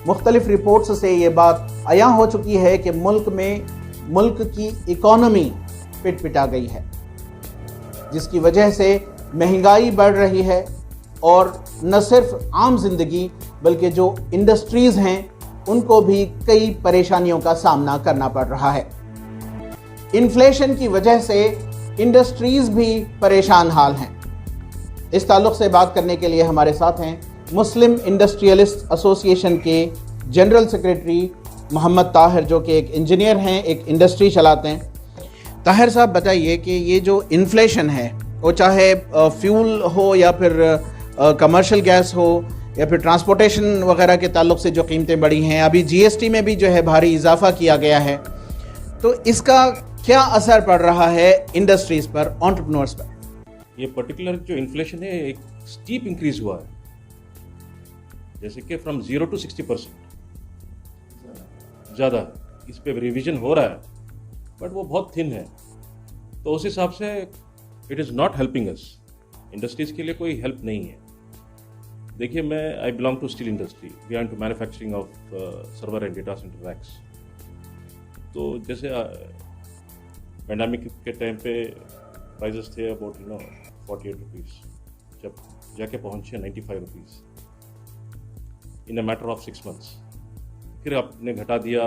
मुख्तलिफ रिपोर्ट्स से ये बात आया हो चुकी है कि मुल्क की इकॉनमी पिटा गई है, जिसकी वजह से महंगाई बढ़ रही है और न सिर्फ आम जिंदगी बल्कि जो इंडस्ट्रीज हैं उनको भी कई परेशानियों का सामना करना पड़ रहा है। इन्फ्लेशन की वजह से इंडस्ट्रीज भी परेशान हाल हैं। इस ताल्लुक से बात करने के लिए हमारे साथ हैं मुस्लिम इंडस्ट्रियलिस्ट एसोसिएशन के जनरल सेक्रेटरी मोहम्मद ताहिर, जो कि एक इंजीनियर हैं, एक इंडस्ट्री चलाते हैं। ताहिर साहब, बताइए कि ये जो इन्फ्लेशन है वो चाहे फ्यूल हो या फिर कमर्शियल गैस हो या फिर ट्रांसपोर्टेशन वगैरह के ताल्लुक से जो कीमतें बढ़ी हैं, अभी जीएसटी में भी जो है भारी इजाफा किया गया है, तो इसका क्या असर पड़ रहा है इंडस्ट्रीज पर, एंटरप्रेन्योर्स पर? ये पर्टिकुलर जो इन्फ्लेशन है एक स्टीप इंक्रीज हुआ है, जैसे कि फ्रॉम 0 to 60% ज़्यादा इस पे रिवीजन हो रहा है, बट वो बहुत थिन है। तो उस हिसाब से it is not helping us, industries के लिए कोई हेल्प नहीं है। देखिए, मैं I belong to steel industry, we are into manufacturing of server and data centre racks. तो जैसे पैंडेमिक के टाइम पे प्राइजेस थे अबाउट 48 रुपीज़, जब जाके पहुँचे 95 rupees in a matter of 6 months। फिर आपने घटा दिया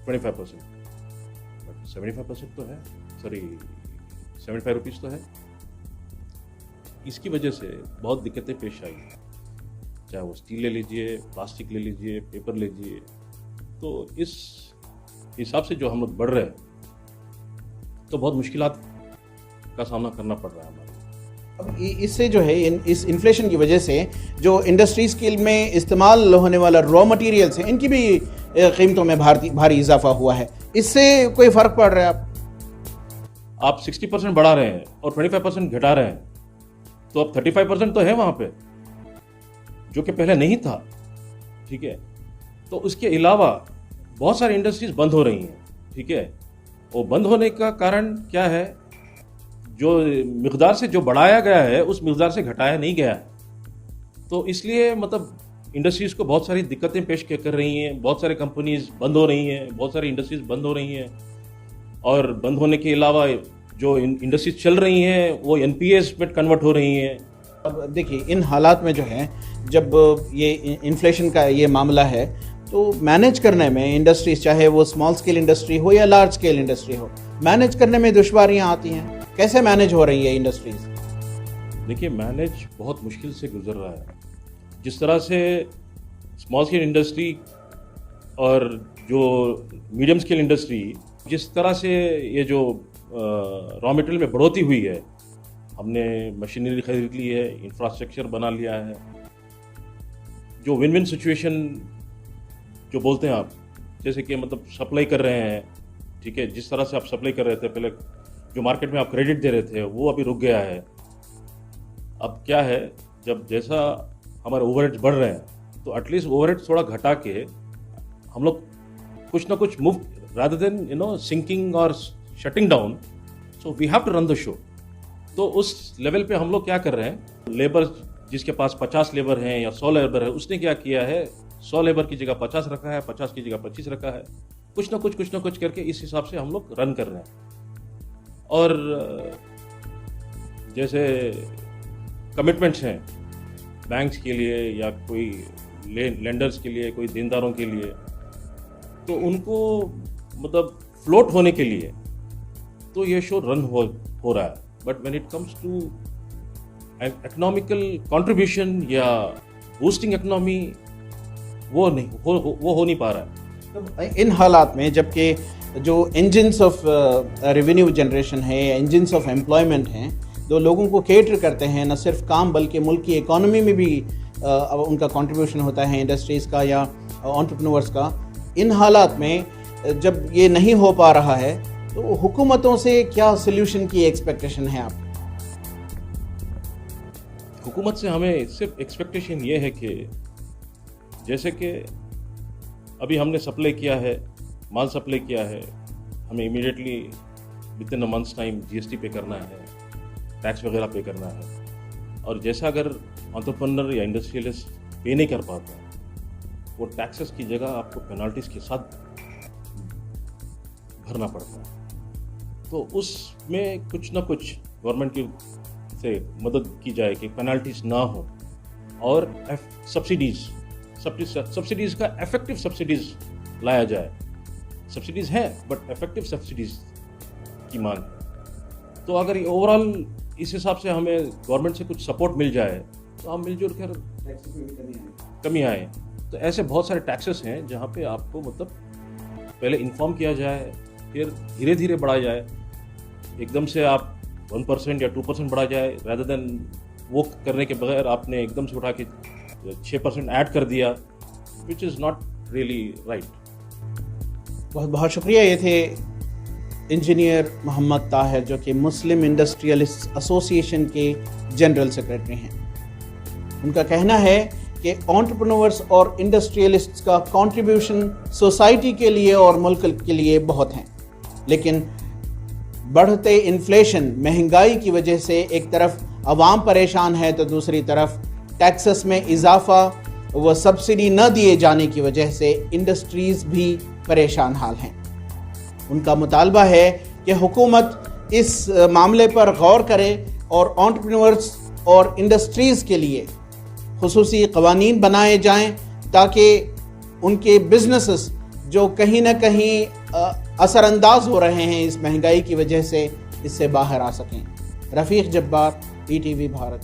25%, बट 75% तो है, सॉरी 75 रुपीज़ तो है। इसकी वजह से बहुत दिक्कतें पेश आई, चाहे वो स्टील ले लीजिए, प्लास्टिक ले लीजिए, पेपर ले लीजिए। तो इस हिसाब से जो हम लोग बढ़ रहे हैं तो बहुत मुश्किलात का सामना करना पड़ रहा है हमारे। अब इससे जो है इस इन्फ्लेशन की वजह से जो इंडस्ट्रीज के में इस्तेमाल होने वाला रॉ मटेरियल्स हैं, इनकी भी कीमतों में भारी इजाफा हुआ है। इससे कोई फ़र्क पड़ रहा है? आप 60% बढ़ा रहे हैं और 25% घटा रहे हैं, तो अब 35% तो है वहाँ पे, जो कि पहले नहीं था। ठीक है, तो उसके अलावा बहुत सारी इंडस्ट्रीज बंद हो रही हैं। ठीक है, वो बंद होने का कारण क्या है? जो मिक़दार से जो बढ़ाया गया है उस मिक़दार से घटाया नहीं गया है। तो इसलिए मतलब इंडस्ट्रीज़ को बहुत सारी दिक्कतें पेश कर रही हैं, बहुत सारी कंपनीज बंद हो रही हैं, बहुत सारी इंडस्ट्रीज बंद हो रही हैं, और बंद होने के अलावा जो इंडस्ट्रीज चल रही हैं वो एनपीएस में कन्वर्ट हो रही हैं। अब देखिए, इन हालात में जो है, जब ये इन्फ्लेशन का ये मामला है, तो मैनेज करने में इंडस्ट्रीज, चाहे वो स्मॉल स्केल इंडस्ट्री हो या लार्ज स्केल इंडस्ट्री हो, मैनेज करने में दुश्वारियां आती हैं। कैसे मैनेज हो रही है इंडस्ट्रीज? देखिए, मैनेज बहुत मुश्किल से गुजर रहा है। जिस तरह से स्मॉल स्केल इंडस्ट्री और जो मीडियम स्केल इंडस्ट्री, जिस तरह से ये जो रॉ मटेरियल में बढ़ोतरी हुई है, हमने मशीनरी खरीद ली है, इंफ्रास्ट्रक्चर बना लिया है, जो विन विन सिचुएशन जो बोलते हैं आप, जैसे कि मतलब सप्लाई कर रहे हैं। ठीक है, जिस तरह से आप सप्लाई कर रहे थे पहले, जो मार्केट में आप क्रेडिट दे रहे थे, वो अभी रुक गया है। अब क्या है, जब जैसा हमारे ओवरहेड्स बढ़ रहे हैं, तो एटलीस्ट ओवरहेड्स थोड़ा घटा के हम लोग कुछ ना कुछ मूव, रादर देन सिंकिंग और shutting down, so we have to run the show. तो उस लेवल पे हम लोग क्या कर रहे हैं, लेबर जिसके पास 50 लेबर हैं या 100 लेबर है, उसने क्या किया है, 100 लेबर की जगह 50 रखा है, 50 की जगह 25 रखा है। कुछ ना कुछ करके इस हिसाब से हम लोग रन कर रहे हैं। और जैसे कमिटमेंट्स हैं बैंक्स के लिए या कोई लेंडर्स के लिए, कोई देनदारों के लिए, तो उनको मतलब फ्लोट होने के लिए तो ये शो रन हो रहा है। But when it comes to economical contribution या बूस्टिंग इकोनॉमी, वो हो नहीं पा रहा है। तो इन हालात में, जबकि जो इंजन्स ऑफ रेवेन्यू जनरेशन है, इंजन्स ऑफ एम्प्लॉयमेंट हैं, जो लोगों को केटर करते हैं, न सिर्फ काम बल्कि मुल्क की इकॉनमी में भी उनका कंट्रीब्यूशन होता है, इंडस्ट्रीज़ का या एंटरप्रेन्योर्स का, इन हालात में जब ये नहीं हो पा रहा है, तो हुकूमतों से क्या सोल्यूशन की एक्सपेक्टेशन है आप? हुकूमत से हमें सिर्फ एक्सपेक्टेशन ये है कि जैसे कि अभी हमने सप्लाई किया है, माल सप्लाई किया है, हमें immediately with in a months time GST पे करना है, टैक्स वगैरह पे करना है। और जैसा अगर एंटरप्रेन्योर या इंडस्ट्रियलिस्ट पे नहीं कर पाता, वो टैक्सेस की जगह आपको पेनल्टीज के साथ भरना पड़ता है। तो उसमें कुछ ना कुछ गवर्नमेंट की से मदद की जाए कि पेनल्टीज ना हो और सब्सिडीज़ का इफेक्टिव सब्सिडीज़ लाया जाए। सब्सिडीज़ हैं बट इफेक्टिव सब्सिडीज़ की मांग है। तो अगर ओवरऑल इस हिसाब से हमें गवर्नमेंट से कुछ सपोर्ट मिल जाए तो हम मिलजुल कर कमी आए। तो ऐसे बहुत सारे टैक्सेस हैं जहाँ पे आपको मतलब पहले इन्फॉर्म किया जाए, फिर धीरे धीरे बढ़ाया जाए। एकदम से आप 1% या 2% बढ़ा जाए, rather देन वो करने के बगैर आपने एकदम से उठा के 6% ऐड कर दिया, which is not really right. बहुत बहुत शुक्रिया। ये थे इंजीनियर मोहम्मद ताहिर, जो कि मुस्लिम इंडस्ट्रियलिस्ट एसोसिएशन के जनरल सेक्रेटरी हैं। उनका कहना है कि एंटरप्रेन्योर्स और इंडस्ट्रियलिस्ट्स का कंट्रीब्यूशन सोसाइटी के लिए और मुल्क के लिए बहुत हैं, लेकिन बढ़ते इन्फ्लेशन, महंगाई की वजह से एक तरफ अवाम परेशान है तो दूसरी तरफ टैक्सेस में इजाफा व सब्सिडी न दिए जाने की वजह से इंडस्ट्रीज भी परेशान हाल हैं। उनका मुतालबा है कि हुकूमत इस मामले पर गौर करे और एंटरप्रेन्योर्स और इंडस्ट्रीज़ के लिए खुसूसी क़वानीन बनाए जाएं ताकि उनके बिजनेसेस जो कहीं ना कहीं असरअंदाज हो रहे हैं इस महंगाई की वजह से, इससे बाहर आ सकें। रफ़ीक जब्बार, ETV भारत।